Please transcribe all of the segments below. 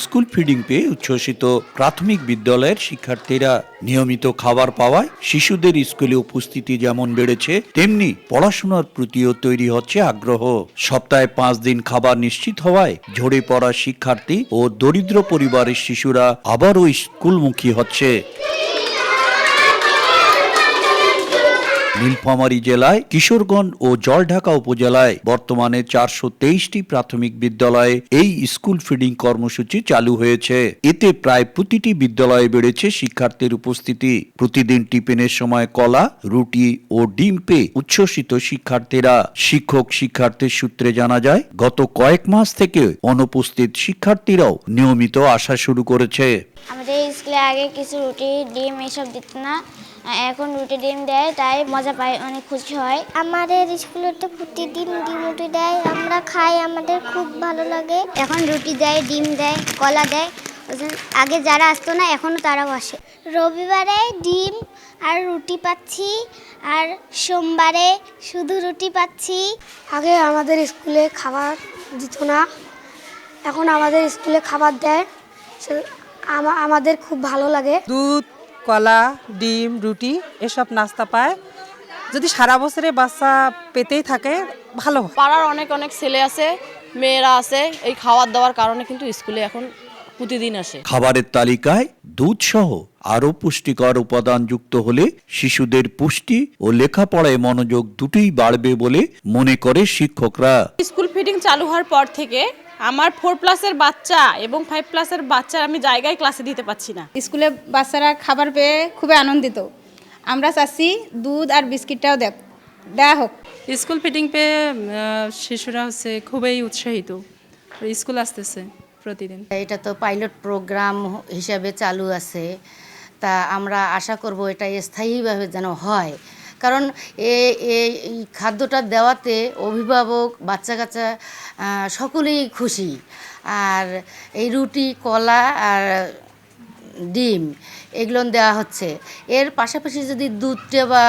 School feeding পেয়ে উচ্ছ্বসিত প্রাথমিক বিদ্যালয়ের শিক্ষার্থীরা। নিয়মিত খাবার পাওয়ায় শিশুদের স্কুলে উপস্থিতি যেমন বেড়েছে, তেমনি পড়াশোনার প্রতিও তৈরি হচ্ছে আগ্রহ। সপ্তাহে 5 দিন খাবার নিশ্চিত হওয়ায় ঝরে পড়া শিক্ষার্থী ও দরিদ্র পরিবারের শিশুরা আবারও স্কুলমুখী হচ্ছে। নীলফামারী জেলায় কিশোরগঞ্জ ও জলঢাকা উপজেলায় বর্তমানে 423টি প্রাথমিক বিদ্যালয়ে এই স্কুল ফিডিং কর্মসূচি চালু হয়েছে। এতে প্রায় প্রতিটি বিদ্যালয়ে বেড়েছে শিক্ষার্থীর উপস্থিতি। প্রতিদিন টিফিনের সময় কলা, রুটি ও ডিম পেয়ে উচ্ছ্বসিত শিক্ষার্থীরা। শিক্ষার্থীর সূত্রে জানা যায়, গত কয়েক মাস থেকে অনুপস্থিত শিক্ষার্থীরাও নিয়মিত আসা শুরু করেছে। আমাদের স্কুলে আগে কিছু রুটি ডিম এসব দিত না, এখন রুটি ডিম দেয়, তাই মজা পাই, অনেক খুশি হয়। আমাদের স্কুলে তো প্রতিদিন ডিম রুটি দেয়, আমরা খাই, আমাদের খুব ভালো লাগে। এখন রুটি দেয়, ডিম দেয়, কলা দেয়। আগে যারা আসতো না এখনও তারাও আসে। রবিবারে ডিম আর রুটি পাচ্ছি, আর সোমবারে শুধু রুটি পাচ্ছি। আগে আমাদের স্কুলে খাবার দিত না, এখন আমাদের স্কুলে খাবার দেয়, আমাদের খুব ভালো লাগে। দুধ, কলা, ডিম, রুটি এসব নাস্তা পায়। যদি সারা বছরে বাচ্চা পেতেই থাকে ভালো। পাড়ার অনেক ছেলে আছে, মেয়েরা আছে, এই খাবার দাওয়ার কারণে কিন্তু স্কুলে এখন প্রতিদিন আসে। খাবারের তালিকায় দুধ সহ আরও পুষ্টিকর উপাদান যুক্ত হলে শিশুদের পুষ্টি ও লেখাপড়ায় মনোযোগ দুটোই বাড়বে বলে মনে করে শিক্ষকরা। স্কুল ফিডিং চালু হওয়ার পর থেকে আমার 4+ বাচ্চা এবং 5+ বাচ্চা আমি জায়গায় ক্লাসে দিতে পারছি না। স্কুলে বাচ্চারা খাবার পেয়ে খুবই আনন্দিত। আমরা চাচ্ছি দুধ আর বিস্কিটটাও দেওয়া হোক। স্কুল ফিডিং পেয়ে শিশুরা খুবই উৎসাহিত, স্কুল আসতেছে প্রতিদিন। এটা তো পাইলট প্রোগ্রাম হিসাবে চালু আছে, তা আমরা আশা করব এটা স্থায়ীভাবে যেন হয়। কারণ এই খাদ্যটা দেওয়াতে অভিভাবক, বাচ্চা কাচ্চা সকলেই খুশি। আর এই রুটি, কলা আর ডিম এগুলো দেওয়া হচ্ছে। এর পাশাপাশি যদি দুধটা বা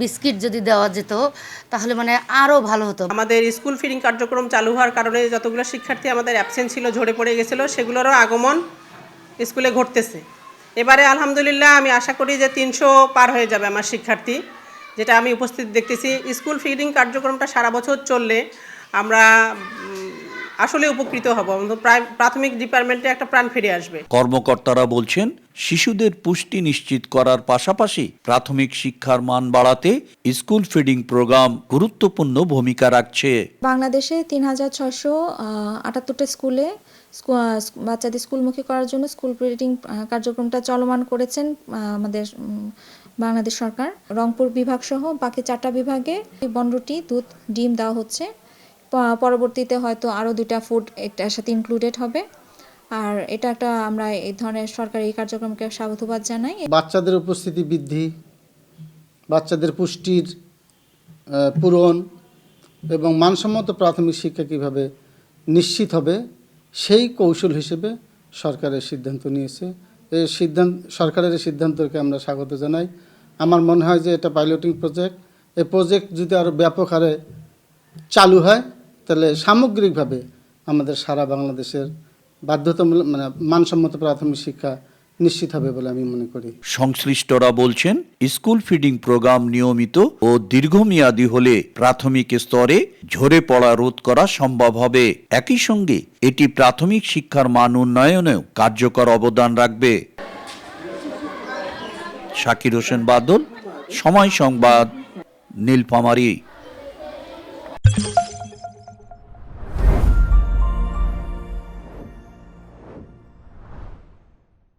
বিস্কিট যদি দেওয়া যেত তাহলে মানে আরও ভালো হতো। আমাদের স্কুল ফিডিং কার্যক্রম চালু হওয়ার কারণে যতগুলো শিক্ষার্থী আমাদের অ্যাবসেন্ট ছিল, ঝরে পড়ে গেছিলো, সেগুলোরও আগমন স্কুলে ঘটতেছে। এবারে আলহামদুলিল্লাহ আমি আশা করি যে 300 পার হয়ে যাবে আমার শিক্ষার্থী, যেটা আমি উপস্থিত দেখতেছি। স্কুল ফিডিং কার্যক্রমটা সারা বছর চললে আমরা আসলে উপকৃত হব। প্রাথমিক ডিপার্টমেন্টে একটা প্রাণ ফিরে আসবে। কর্মকর্তারা বলছেন, শিশুদের পুষ্টি নিশ্চিত করার পাশাপাশি প্রাথমিক শিক্ষার মান বাড়াতে স্কুল ফিডিং প্রোগ্রাম গুরুত্বপূর্ণ ভূমিকা রাখছে। বাংলাদেশে 3678টা স্কুলে বাচ্চাদের স্কুলমুখী করার জন্য স্কুল ফিডিং কার্যক্রমটা চলমান করেছেন আমাদের বাংলাদেশ সরকার। রংপুর বিভাগ সহ বাকি 4টা বিভাগে বনরুটি, দুধ, ডিম দেওয়া হচ্ছে। পরবর্তীতে হয়তো আরও 2টা ফুড এটার সাথে ইনক্লুডেড হবে। আর এটা একটা আমরা এই ধরনের সরকারি কার্যক্রমকে সাধুবাদ জানাই। বাচ্চাদের উপস্থিতি বৃদ্ধি, বাচ্চাদের পুষ্টির পূরণ এবং মানসম্মত প্রাথমিক শিক্ষা কীভাবে নিশ্চিত হবে সেই কৌশল হিসেবে সরকারের সিদ্ধান্ত নিয়েছে। সরকারের এই সিদ্ধান্তকে আমরা স্বাগত জানাই। আমার মনে হয় যে এটা পাইলটিং প্রজেক্ট, এই প্রজেক্ট যদি আরও ব্যাপক হারে চালু হয় তাহলে সামগ্রিকভাবে আমাদের সারা বাংলাদেশের বাধ্যতামূলক মানসম্মত প্রাথমিক শিক্ষা নিশ্চিত হবে বলে আমি মনে করি। সংশ্লিষ্টরা বলছেন, স্কুল ফিডিং প্রোগ্রাম নিয়মিত ও দীর্ঘমেয়াদী হলে প্রাথমিক স্তরে ঝরে পড়া রোধ করা সম্ভব হবে। একই সঙ্গে এটি প্রাথমিক শিক্ষার মান উন্নয়নেও কার্যকর অবদান রাখবে। শাকির হোসেন বাদল, সময় সংবাদ, নীলফামারী।